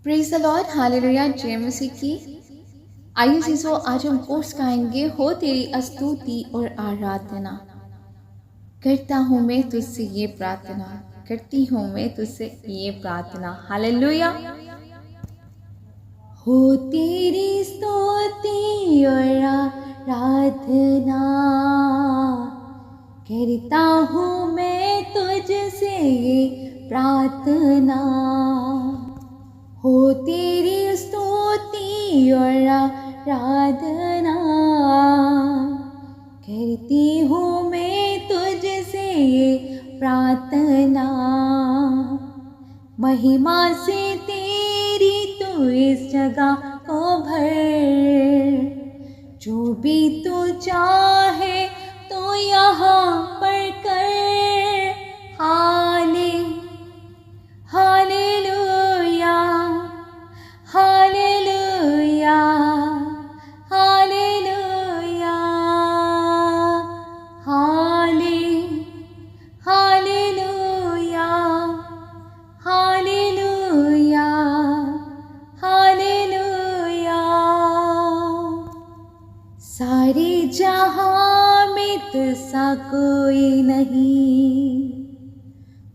Praise the Lord, hallelujah, जय मसीह की। आइए चीज़ों, आज हम कोर्स गाएंगे, हो तेरी स्तुति और आराधना। करता हूँ मैं तुझसे ये प्रार्थना, करती हूँ मैं तुझसे ये प्रार्थना। हालेलुया। हो तेरी स्तुति और आराधना, करता हूँ मैं तुझसे ये प्रार्थना। हो तेरी स्तुति और आराधना, करती हूँ मैं तुझसे ये प्रार्थना। महिमा से तेरी तू इस जगह को भर, जो भी तू चाहे तो यहाँ पर कर। Hallelujah, hallelujah, hallelujah, hallelujah, hallelujah, hallelujah. सारे जहां में तुझसा कोई नहीं,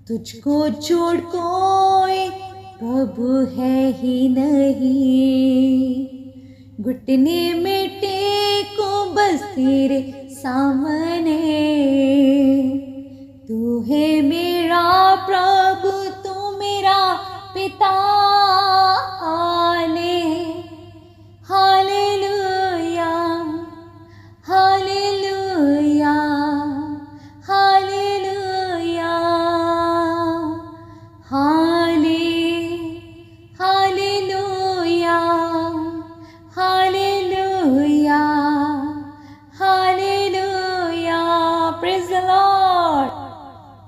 तुझको छोड़ कोई प्रभु है ही नहीं। घुटने में टेको बस तेरे सामने, तू है मेरा प्रभु, तू मेरा पिता। Hallelujah, hallelujah, hallelujah, hallelujah, hallelujah, hallelujah. Praise the Lord.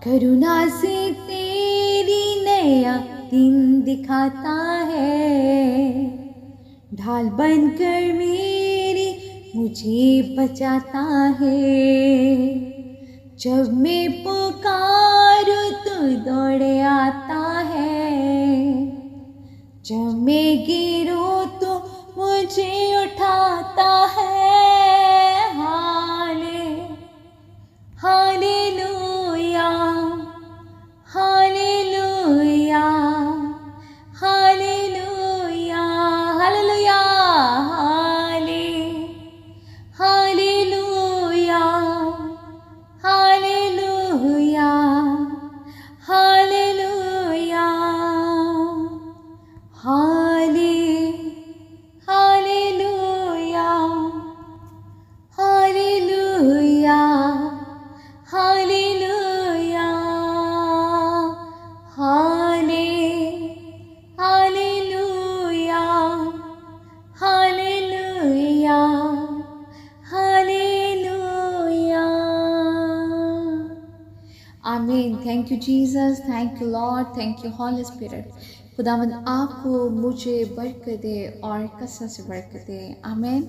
करुणा से तेरी नया दिन दिखाता है, ढाल बनकर मेरी मुझे बचाता है। जब मैं पुकारूं तू दौड़े आता है, जब मैं गिरूं तो मुझे उठाता है। Hallelujah, hallelujah, hallelujah, hallelujah, hallelujah, hallelujah, hallelujah, hallelujah, hallelujah, hallelujah, hallelujah, hallelujah, hallelujah. आमीन। Thank you Jesus, thank you Lord, thank you Holy Spirit. खुदावंद आपको मुझे बरकत दे और कसरत से बरकत दे। आमीन।